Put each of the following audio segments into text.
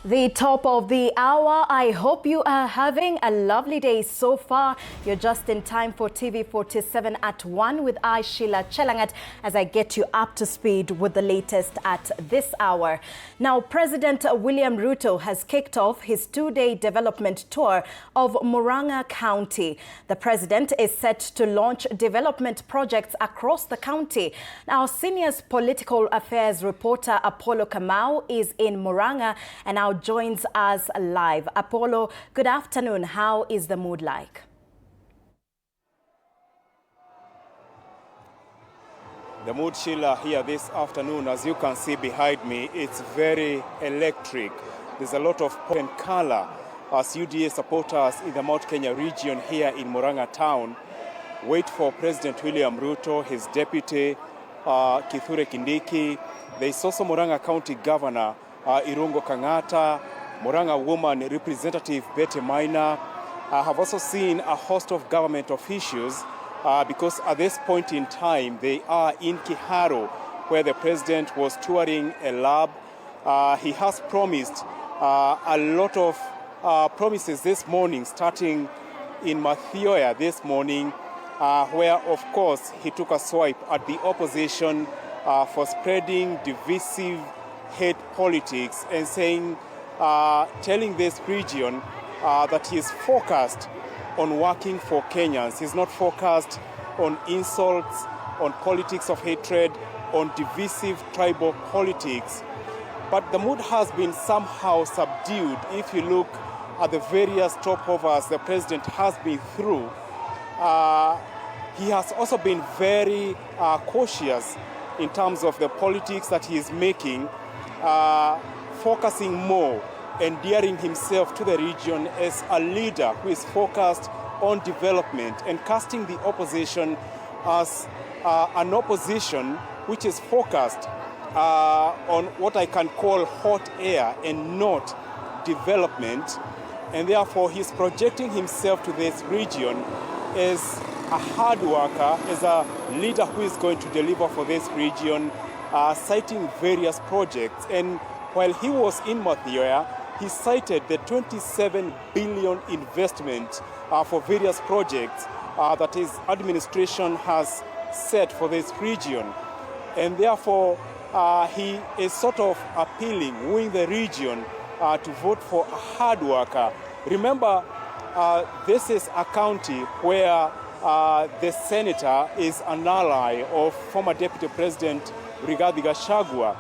The top of the hour. I hope you are having a lovely day so far. You're just in time for TV47 at 1 with I, Sheilar Chelangat, as I get you up to speed with the latest at this hour. Now, President William Ruto has kicked off his two-day development tour of Murang'a County. The president is set to launch development projects across the county. Now, senior political affairs reporter Apollo Kamau is in Murang'a and now joins us live. Apollo, good afternoon. How is the mood like? The mood, Sheila, here this afternoon, as you can see behind me, it's very electric. There's a lot of pop and color as UDA supporters in the Mount Kenya region here in Murang'a town wait for President William Ruto, his deputy, Kithure Kindiki. There's also Murang'a County Governor Irungo Kangata, Murang'a woman representative Betty Maina. I have also seen a host of government officials because at this point in time they are in Kiharo, where the president was touring a lab. He has promised a lot of promises this morning, starting in Mathioya this morning, where of course he took a swipe at the opposition for spreading divisive hate politics and saying, telling this region that he is focused on working for Kenyans. He's not focused on insults, on politics of hatred, on divisive tribal politics. But the mood has been somehow subdued. If you look at the various stopovers the president has been through, he has also been very cautious in terms of the politics that he is making, focusing more, endearing himself to the region as a leader who is focused on development and casting the opposition as an opposition which is focused on what I can call hot air and not development. And therefore he's projecting himself to this region as a hard worker, as a leader who is going to deliver for this region, citing various projects. And while he was in Mathioya, he cited the 27 billion investment for various projects that his administration has set for this region. And therefore, he is sort of appealing, wooing the region to vote for a hard worker. Remember, this is a county where the senator is an ally of former Deputy President Rigathi Gachagua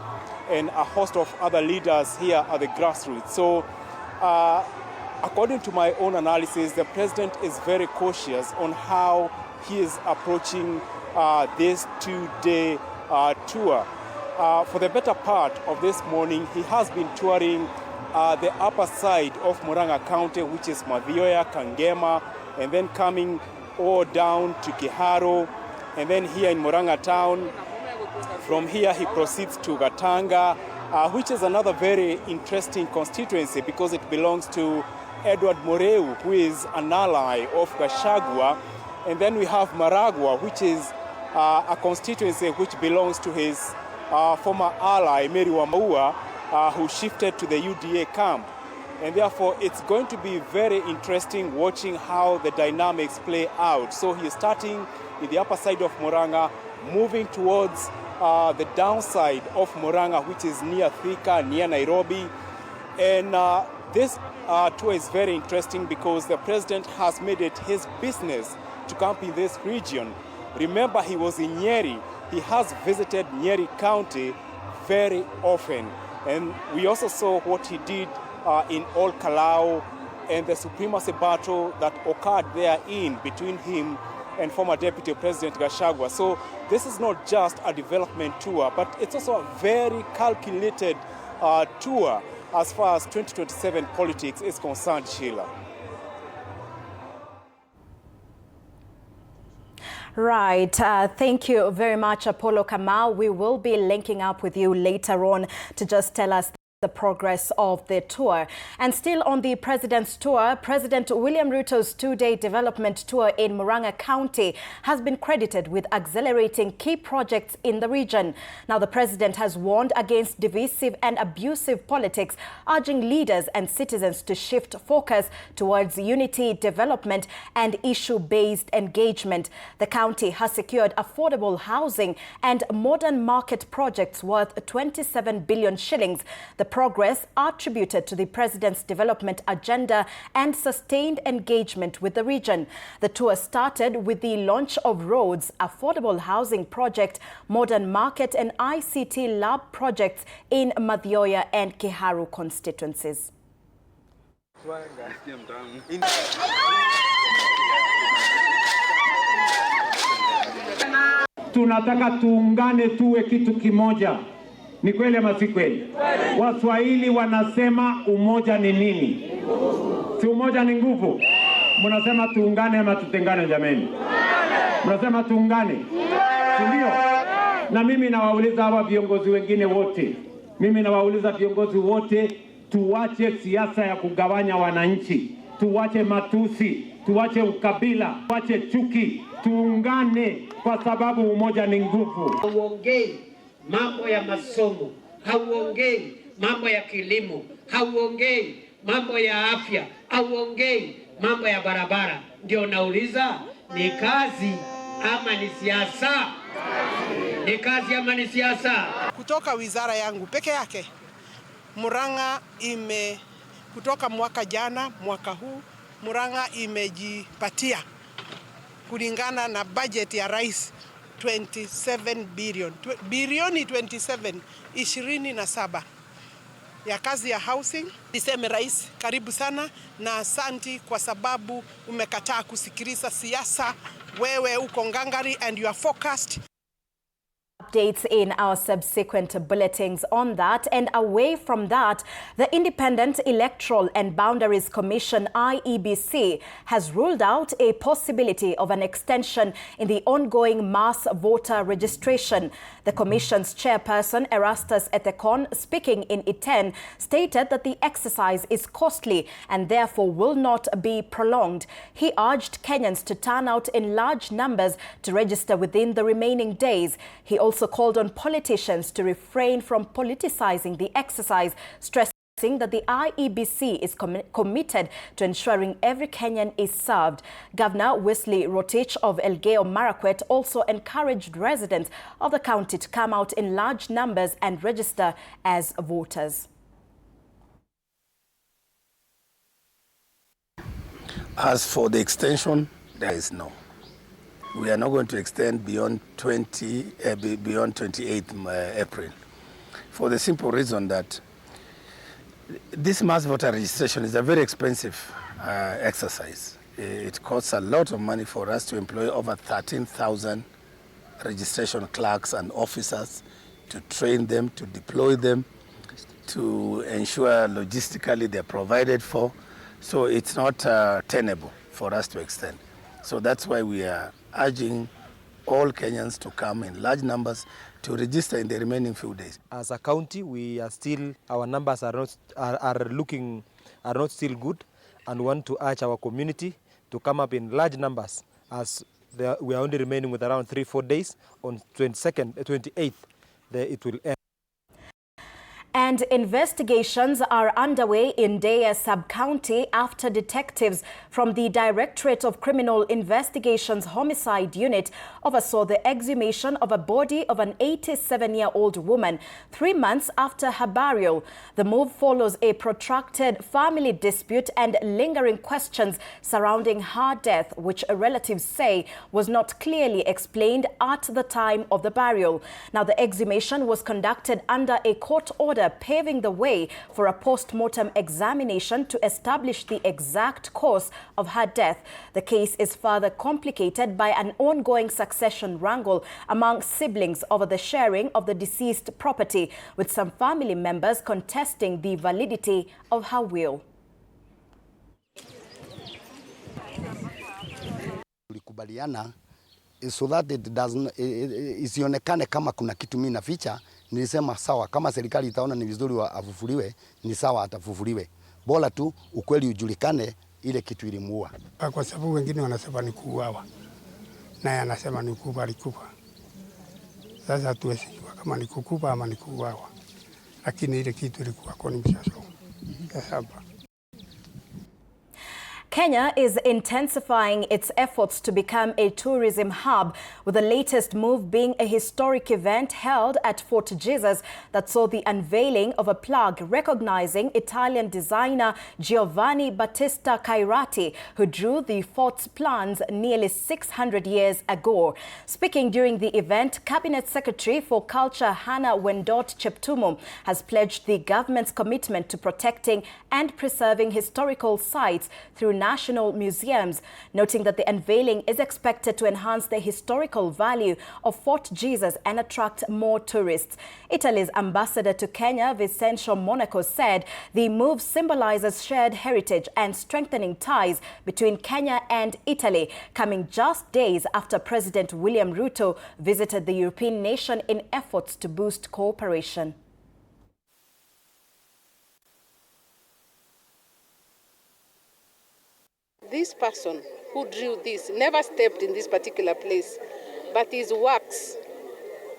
and a host of other leaders here at the grassroots. So, according to my own analysis, the president is very cautious on how he is approaching this two-day tour. For the better part of this morning, he has been touring the upper side of Murang'a County, which is Mathioya, Kangema, and then coming all down to Kiharo, and then here in Murang'a town. From here, he proceeds to Gatanga, which is another very interesting constituency because it belongs to Edward Moreu, who is an ally of Gachagua. And then we have Maragua, which is a constituency which belongs to his former ally, Mary Wamaua, who shifted to the UDA camp. And therefore, it's going to be very interesting watching how the dynamics play out. So he's starting in the upper side of Murang'a, moving towards the downside of Murang'a, which is near Thika, near Nairobi. And this tour is very interesting because the president has made it his business to camp in this region. Remember, he was in Nyeri. He has visited Nyeri County very often. And we also saw what he did in Ol Kalou and the supremacy battle that occurred there between him and former Deputy President Gachagua. So this is not just a development tour, but it's also a very calculated tour as far as 2027 politics is concerned, Sheila. Right. Thank you very much, Apollo Kamau. We will be linking up with you later on to just tell us the progress of their tour. And still on the president's tour, President William Ruto's two-day development tour in Murang'a County has been credited with accelerating key projects in the region. Now, the president has warned against divisive and abusive politics, urging leaders and citizens to shift focus towards unity, development and issue-based engagement. The county has secured affordable housing and modern market projects worth 27 billion shillings. The progress attributed to the president's development agenda and sustained engagement with the region. The tour started with the launch of roads, affordable housing project, modern market and ICT lab projects in Mathioya and Kiharu constituencies. Tunataka tuungane tuwe kitu kimoja. Ni kweli ama si kweli? Waswahili wanasema umoja ni nini? Si umoja ni nguvu? Mnasema tuungane ama tutengane jameni? Mnasema tuungane? Ndio. Na mimi nawauliza hawa viongozi wengine wote. Mimi nawauliza viongozi wote, tuache siasa ya kugawanya wananchi. Tuache matusi, tuache ukabila, tuache chuki, tuungane kwa sababu umoja ni nguvu. Hauongei mambo ya masomo, hauongei mambo ya kilimo, hauongei mambo ya afya, hauongei mambo ya barabara. Ndio nauliza, ni kazi ama ni siasa? Ni kazi ama ni siasa? Kutoka wizara yangu peke yake, Murang'a kutoka mwaka jana, mwaka huu, Murang'a imejipatia kulingana na budget ya rais 27 bilioni 27 ya kazi ya housing. Niseme rais, karibu sana na asanti kwa sababu umekataa kusikiliza siasa. Wewe uko ngangari and you are focused. Updates in our subsequent bulletins on that. And away from that, the Independent Electoral and Boundaries Commission, IEBC, has ruled out a possibility of an extension in the ongoing mass voter registration. The commission's chairperson, Erastus Ethekon, speaking in Iten, stated that the exercise is costly and therefore will not be prolonged. He urged Kenyans to turn out in large numbers to register within the remaining days. He also called on politicians to refrain from politicizing the exercise, stressing that the IEBC is committed to ensuring every Kenyan is served. Governor Wesley Rotich of Elgeyo Marakwet also encouraged residents of the county to come out in large numbers and register as voters. As for the extension, there is no. We are not going to extend beyond 28th April, for the simple reason that this mass voter registration is a very expensive exercise. It costs a lot of money for us to employ over 13,000 registration clerks and officers, to train them, to deploy them, to ensure logistically they're provided for. So it's not tenable for us to extend. So that's why we are urging all Kenyans to come in large numbers to register in the remaining few days. As a county, we are still, our numbers are not still good, and want to urge our community to come up in large numbers, as we are only remaining with around 3-4 days. On 28th, it will end. And investigations are underway in Deya Sub-County after detectives from the Directorate of Criminal Investigations Homicide Unit oversaw the exhumation of a body of an 87-year-old woman 3 months after her burial. The move follows a protracted family dispute and lingering questions surrounding her death, which relatives say was not clearly explained at the time of the burial. Now, the exhumation was conducted under a court order paving the way for a post-mortem examination to establish the exact cause of her death. The case is further complicated by an ongoing succession wrangle among siblings over the sharing of the deceased property, with some family members contesting the validity of her will. Tulikubaliana so that it doesn't isionekane kama kuna kitu mimi naficha nilisema sawa, kama serikali itaona ni vizuri afufuliwe, ni sawa, atafufuliwe. Bora tu ukweli ujulikane ile kitu ilimuua. Kwa sababu wengine wanasema ni kuuawa, naye anasema ni kufa, alikufa. Sasa hatuwezi kujua kama ni kukufa ama ni kuuawa, lakini ile kitu ilikuwa kwa ni mshasho ya saba. Kenya is intensifying its efforts to become a tourism hub, with the latest move being a historic event held at Fort Jesus that saw the unveiling of a plaque recognizing Italian designer Giovanni Battista Cairati, who drew the fort's plans nearly 600 years ago. Speaking during the event, Cabinet Secretary for Culture Hannah Wendot Cheptumo has pledged the government's commitment to protecting and preserving historical sites through national museums, noting that the unveiling is expected to enhance the historical value of Fort Jesus and attract more tourists. Italy's ambassador to Kenya, Vincenzo Monaco, said the move symbolizes shared heritage and strengthening ties between Kenya and Italy, coming just days after President William Ruto visited the European nation in efforts to boost cooperation. This person who drew this never stepped in this particular place, but his works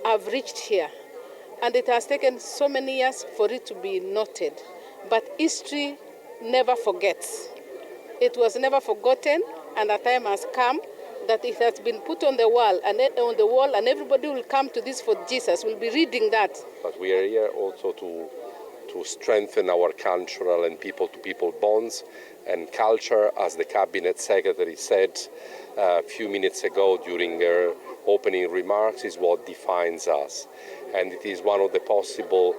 have reached here. And it has taken so many years for it to be noted. But history never forgets. It was never forgotten, and a time has come that it has been put on the wall, and everybody will come to this Fort Jesus, will be reading that. But we are here also to strengthen our cultural and people-to-people bonds and culture, as the Cabinet Secretary said a few minutes ago during her opening remarks, is what defines us. And it is one of the possible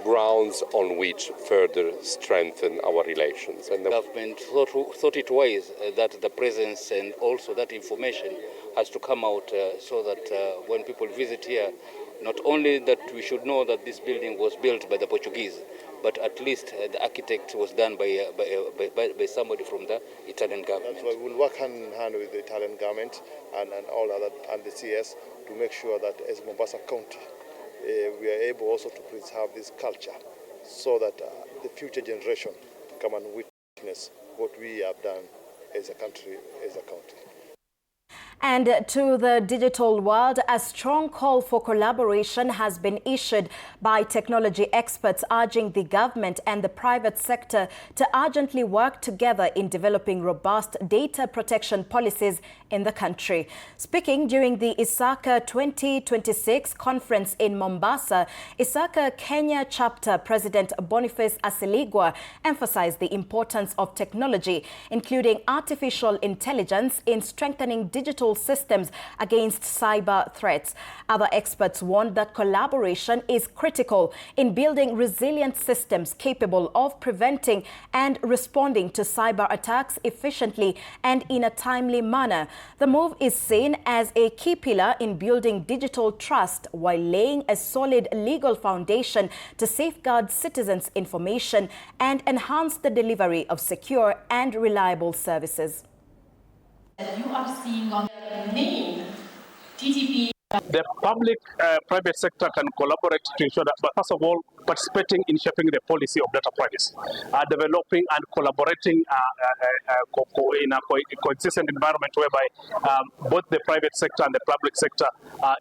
grounds on which further strengthen our relations. And the government thought it wise that the presence and also that information has to come out so that when people visit here, not only that we should know that this building was built by the Portuguese, but at least the architect was done by somebody from the Italian government. That's why we'll work hand in hand with the Italian government and all other and the CS to make sure that as Mombasa County, we are able also to preserve this culture so that the future generation come and witness what we have done as a country, as a county. And to the digital world, a strong call for collaboration has been issued by technology experts, urging the government and the private sector to urgently work together in developing robust data protection policies in the country. Speaking during the ISACA 2026 conference in Mombasa, ISACA Kenya chapter President Boniface Asiligwa emphasized the importance of technology, including artificial intelligence, in strengthening digital systems against cyber threats. Other experts warned that collaboration is critical in building resilient systems capable of preventing and responding to cyber attacks efficiently and in a timely manner. The move is seen as a key pillar in building digital trust while laying a solid legal foundation to safeguard citizens' information and enhance the delivery of secure and reliable services. You are seeing on the name TTP. The public-private sector can collaborate to ensure that, but first of all, participating in shaping the policy of data privacy, developing and collaborating in a consistent environment whereby both the private sector and the public sector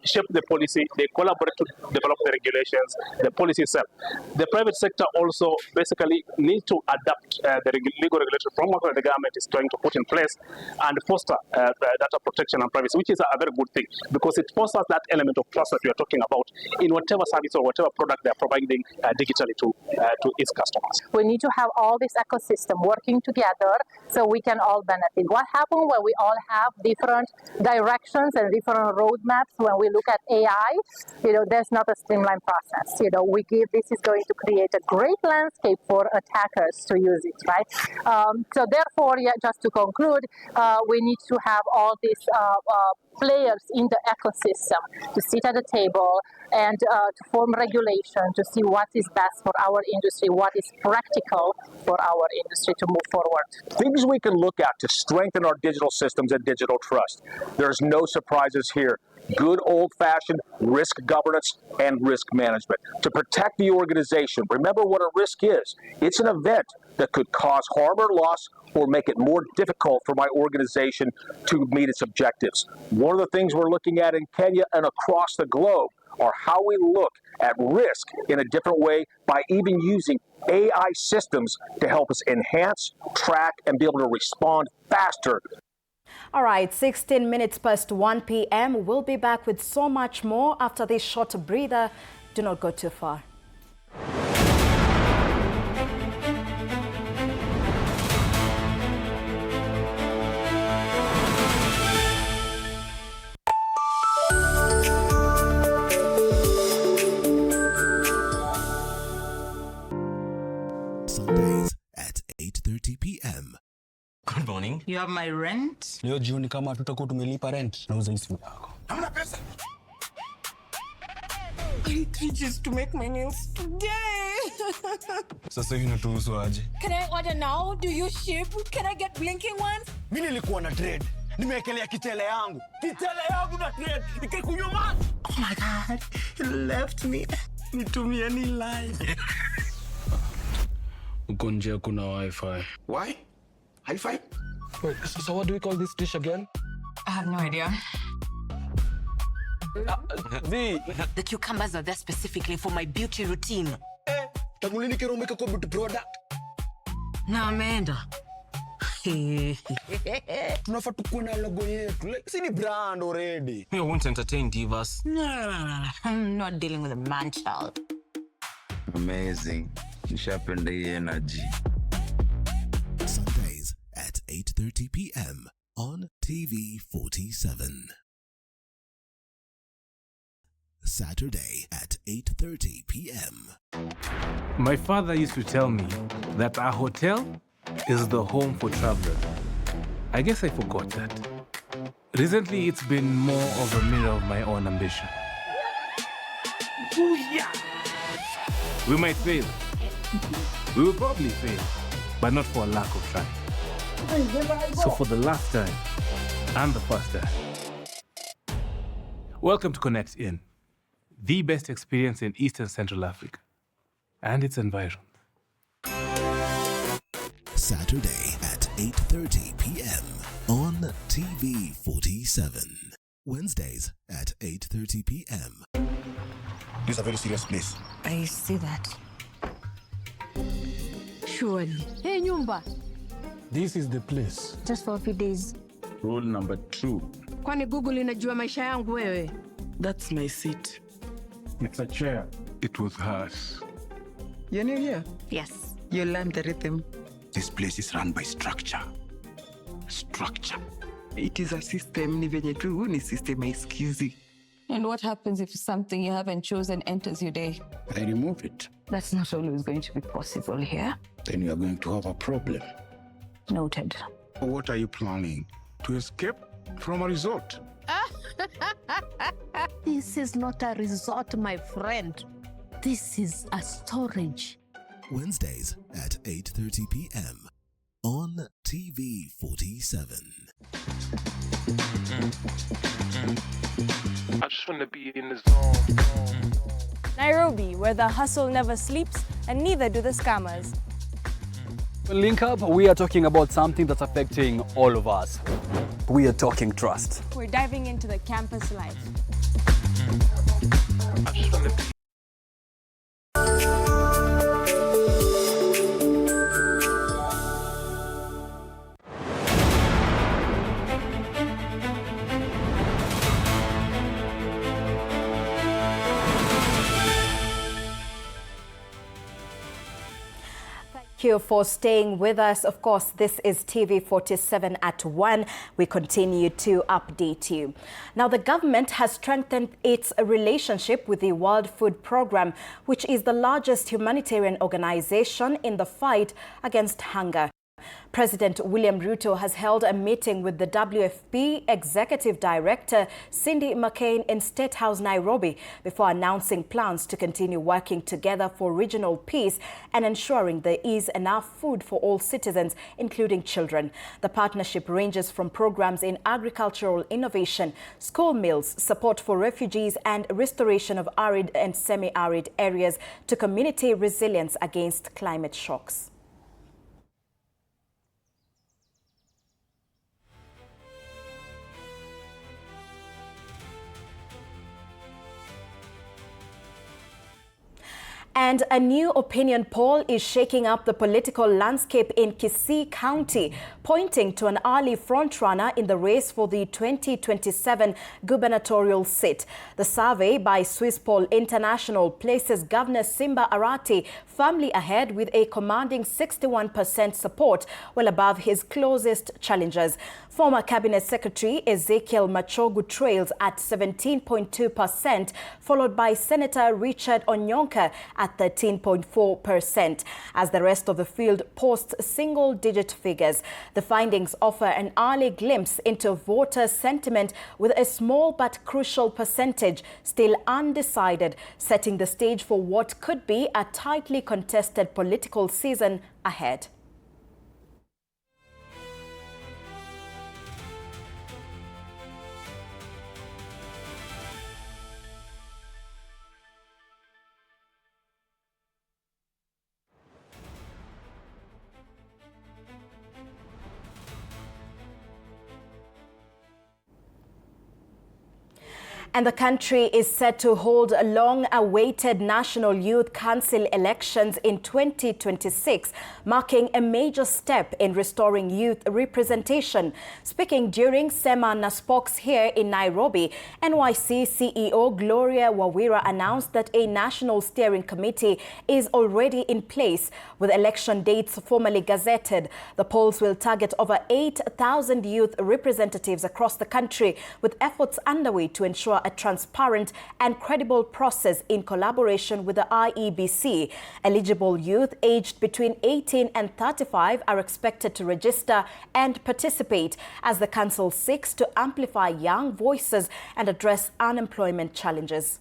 shape the policy, they collaborate to develop the regulations, the policy itself. The private sector also basically needs to adapt the legal regulatory framework that the government is trying to put in place and foster data protection and privacy, which is a very good thing because it fosters that element of trust that we are talking about in whatever service or whatever product they are providing digitally to its customers. We need to have all this ecosystem working together so we can all benefit. What happens when we all have different directions and different roadmaps when we look at AI? There's not a streamlined process. This is going to create a great landscape for attackers to use it, right? So therefore, just to conclude, we need to have all these players in the ecosystem to sit at the table, and to form regulation to see what is best for our industry, what is practical for our industry to move forward. Things we can look at to strengthen our digital systems and digital trust. There's no surprises here. Good old-fashioned risk governance and risk management. To protect the organization, remember what a risk is. It's an event that could cause harm or loss or make it more difficult for my organization to meet its objectives. One of the things we're looking at in Kenya and across the globe are how we look at risk in a different way by even using AI systems to help us enhance, track, and be able to respond faster. All right, 16 minutes past 1 p.m. We'll be back with so much more after this short breather. Do not go too far. Sundays at 8:30 p.m. Good morning. You have my rent? Leo jioni kama tutakuwa tumelipa rent nauza simu yako. Hamna pesa. I need 3 G's to make my nails today. Sasa hivi natuhusu aje? Can I order now? Do you ship? Can I get blinking ones? Mimi nilikuwa na trade. Nimeekelea kitele yangu. Kitele yangu na trade. Nikikunyuma. Oh my God. You left me. Nitumie ni live. Uko nje kuna wifi. Why? Hi-Fi? Wait, so what do we call this dish again? I have no idea. The cucumbers are there specifically for my beauty routine. Tamulini kero umeka kwa beauty product. Na ameenda. Tunafaa tukuwe na logo yetu. Like, si ni brand already. You won't entertain divas. No. I'm not dealing with a man child. Amazing. Nishapenda hii energy. Sundays at 8:30 p.m. on TV47. Saturday at 8:30 p.m. My father used to tell me that a hotel is the home for travelers. I guess I forgot that. Recently, it's been more of a mirror of my own ambition. Ooh, yeah. We might fail. We will probably fail, but not for a lack of trying. So for the last time and the first time, welcome to Connect In, the best experience in Eastern Central Africa and its environs. Saturday at 8:30 p.m. on TV47. Wednesdays at 8:30 p.m. This is a very serious place. I see that. Surely. Hey, Nyumba. This is the place. Just for a few days. Rule number 2. Kwani Google inajua maisha yangu wewe? That's my seat. It's a chair. It was hers. You're new here? Yes. You learned the rhythm. This place is run by structure. Structure. It is a system. Ni venye tu ni system haisikizi. And what happens if something you haven't chosen enters your day? I remove it. That's not always going to be possible here. Then you are going to have a problem. Noted. What are you planning? To escape from a resort? This is not a resort, my friend. This is a storage. Wednesdays at 8:30 p.m. on TV47. I just want to be in the zone. Nairobi, where the hustle never sleeps and neither do the scammers. Link Up, we are talking about something that's affecting all of us. We are talking trust. We're diving into the campus life. I just want to be. Thank you for staying with us. Of course, this is TV47 at 1. We continue to update you. Now, the government has strengthened its relationship with the World Food Programme, which is the largest humanitarian organization in the fight against hunger. President William Ruto has held a meeting with the WFP Executive Director Cindy McCain in State House, Nairobi, before announcing plans to continue working together for regional peace and ensuring there is enough food for all citizens, including children. The partnership ranges from programs in agricultural innovation, school meals, support for refugees, and restoration of arid and semi-arid areas to community resilience against climate shocks. And a new opinion poll is shaking up the political landscape in Kisii County, pointing to an early frontrunner in the race for the 2027 gubernatorial seat. The survey by Swiss Poll International places Governor Simba Arati firmly ahead with a commanding 61% support, well above his closest challengers. Former Cabinet Secretary Ezekiel Machogu trails at 17.2%, followed by Senator Richard Onyonka at 13.4%, as the rest of the field posts single-digit figures. The findings offer an early glimpse into voter sentiment, with a small but crucial percentage still undecided, setting the stage for what could be a tightly contested political season ahead. And the country is set to hold long-awaited National Youth Council elections in 2026, marking a major step in restoring youth representation. Speaking during Sema Naspox here in Nairobi, NYC CEO Gloria Wawira announced that a national steering committee is already in place, with election dates formally gazetted. The polls will target over 8,000 youth representatives across the country, with efforts underway to ensure a transparent and credible process in collaboration with the IEBC. Eligible youth aged between 18 and 35 are expected to register and participate as the council seeks to amplify young voices and address unemployment challenges.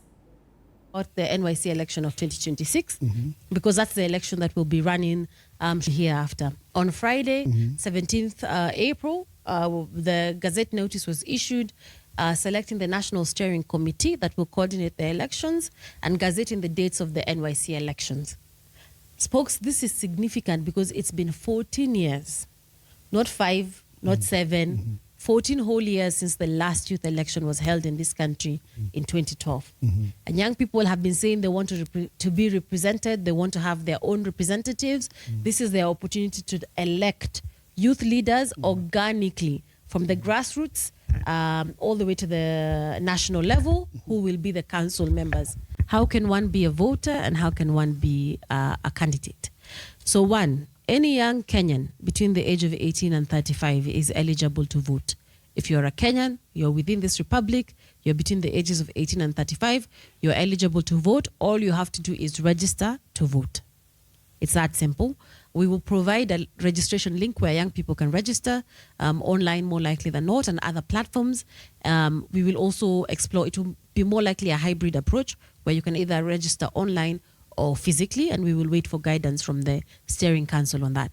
The NYC election of 2026, because that's the election that will be running hereafter. On Friday, 17th April, the Gazette notice was issued selecting the National Steering Committee that will coordinate the elections and gazetting the dates of the NYC elections. Spokes, this is significant because it's been 14 years, not 5, not 7, 14 whole years since the last youth election was held in this country in 2012. And young people have been saying they want to be represented, they want to have their own representatives. This is their opportunity to elect youth leaders organically from the grassroots all the way to the national level, who will be the council members. How can one be a voter and how can one be a candidate? So one, any young Kenyan between the age of 18 and 35 is eligible to vote. If you're a Kenyan, you're within this republic, you're between the ages of 18 and 35, you're eligible to vote. All you have to do is register to vote. It's that simple. We will provide a registration link where young people can register online, more likely than not, and other platforms. We will also explore, it will be more likely a hybrid approach where you can either register online or physically, and we will wait for guidance from the Steering Council on that.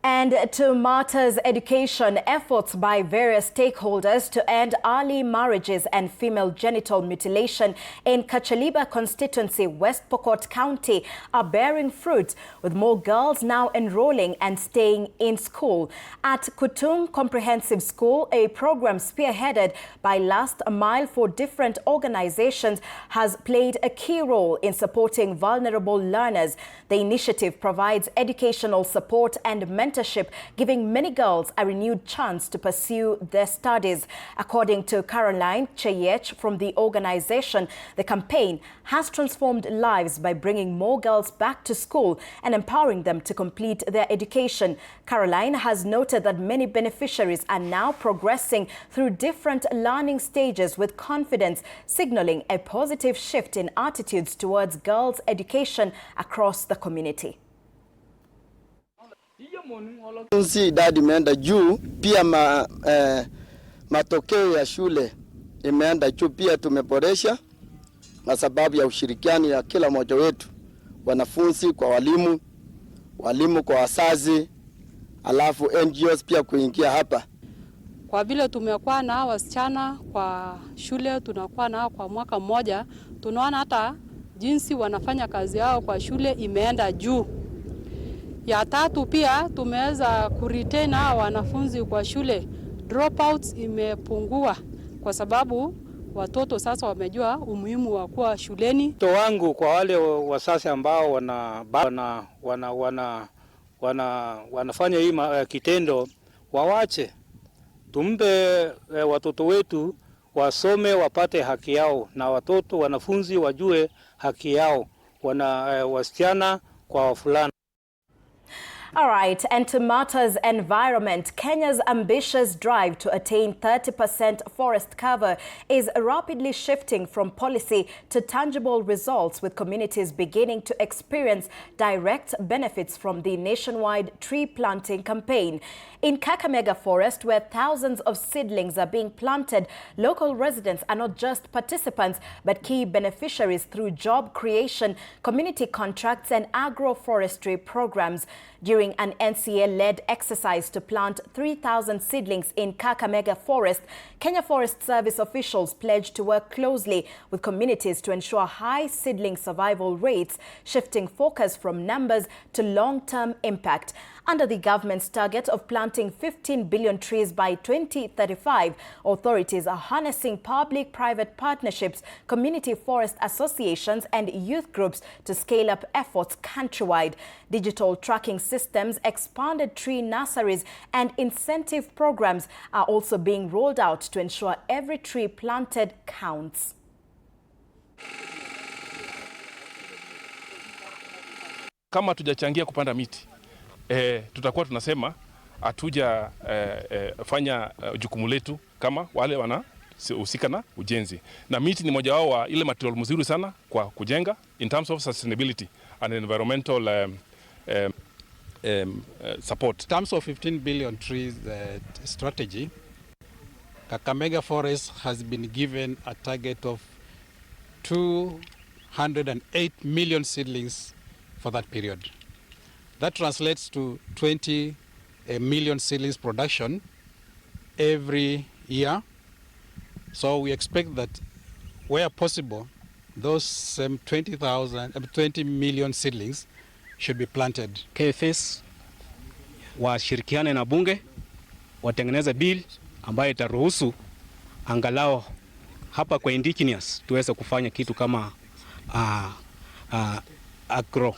And to matters education, efforts by various stakeholders to end early marriages and female genital mutilation in Kachaliba constituency, West Pokot County, are bearing fruit, with more girls now enrolling and staying in school. At Kutung Comprehensive School, a program spearheaded by Last Mile for different organizations has played a key role in supporting vulnerable learners. The initiative provides educational support and mentorship, giving many girls a renewed chance to pursue their studies. According to Caroline Cheyech from the organization, the campaign has transformed lives by bringing more girls back to school and empowering them to complete their education. Caroline has noted that many beneficiaries are now progressing through different learning stages with confidence, signaling a positive shift in attitudes towards girls' education across the community. Idadi imeenda juu pia matokeo ya shule imeenda juu pia. Tumeboresha kwa sababu ya ushirikiano ya kila mmoja wetu, wanafunzi kwa walimu, walimu kwa wazazi, alafu NGOs pia kuingia hapa. Kwa vile tumekuwa na wasichana kwa shule, tunakuwa nao kwa mwaka mmoja, tunaona hata jinsi wanafanya kazi yao kwa shule imeenda juu. Ya tatu pia tumeweza kuretain wanafunzi kwa shule. Dropouts imepungua kwa sababu watoto sasa wamejua umuhimu wa kuwa shuleni. Wito wangu kwa wale wasasi ambao wanafanya hii kitendo wawache. Tumpe watoto wetu wasome wapate haki yao, na wanafunzi wajue haki yao, wasichana kwa wavulana. All right, and to matters environment, Kenya's ambitious drive to attain 30% forest cover is rapidly shifting from policy to tangible results, with communities beginning to experience direct benefits from the nationwide tree planting campaign. In Kakamega Forest, where thousands of seedlings are being planted, local residents are not just participants but key beneficiaries through job creation, community contracts and agroforestry programs. During an NCA-led exercise to plant 3,000 seedlings in Kakamega Forest, Kenya Forest Service officials pledged to work closely with communities to ensure high seedling survival rates, shifting focus from numbers to long-term impact. Under the government's target of planting 15 billion trees by 2035, authorities are harnessing public-private partnerships, community forest associations and youth groups to scale up efforts countrywide. Digital tracking systems, expanded tree nurseries and incentive programs are also being rolled out to ensure every tree planted counts. Kama tujachangia kupanda miti, tutakuwa tunasema hatuja fanya jukumu letu kama wale wanahusika na ujenzi. Na miti ni moja wao wa ile material mzuri sana kwa kujenga in terms of sustainability and environmental support. In terms of 15 billion trees strategy, Kakamega Forest has been given a target of 208 million seedlings for that period. That translates to 20 million seedlings production every year. So we expect that where possible, those same 20 million seedlings should be planted. KFS washirikiane na bunge watengeneze bill ambayo itaruhusu angalau hapa kwa indigenous tuweze kufanya kitu kama agro.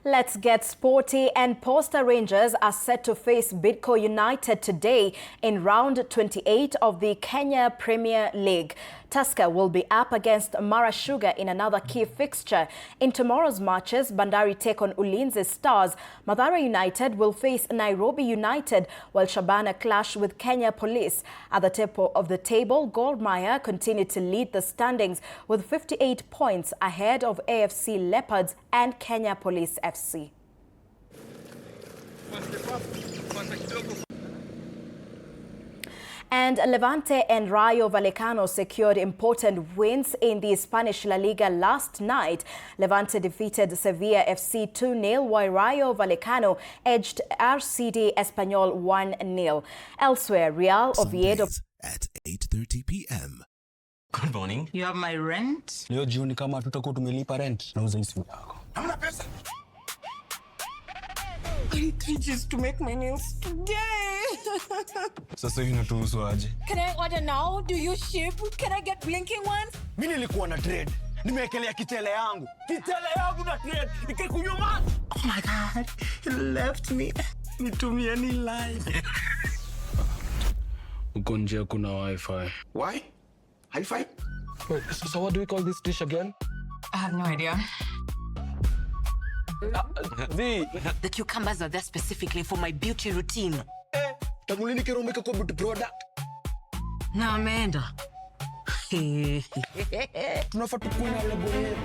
Let's get sporty, and Posta Rangers are set to face Bidco United today in round 28 of the Kenya Premier League. Tusker will be up against Mara Sugar in another key fixture. In tomorrow's matches, Bandari take on Ulinzi Stars, Mathare United will face Nairobi United, while Shabana clash with Kenya Police. At the top of the table, Gor Mahia continue to lead the standings with 58 points ahead of AFC Leopards and Kenya Police FC. And Levante and Rayo Vallecano secured important wins in the Spanish La Liga last night. Levante defeated Sevilla FC 2-0, while Rayo Vallecano edged RCD Espanyol 1-0. Elsewhere, Real Oviedo at 8:30 p.m. Good morning. You have my rent? Leo jioni kama tutakuwa tumelipa rent, nauza hii simu yako. Hamna pesa. I need 3 G's to make my nails today. Sasa hivi natuhusu aje? Can I order now? Do you ship? Can I get blinking ones? Mimi nilikuwa na trade. Nimewekelea kitele yangu. Kitele yangu na trade. Ikikunyuma. Oh my God. He left me. Nitumie ni live. Uko nje kuna wifi. Why? Hi-fi? Wait, so what do we call this dish again? I have no idea. The cucumbers are there specifically for my beauty routine. Tangulini kero make a beauty product. Na ameenda. Tunafaa tukuwe na lebo yetu.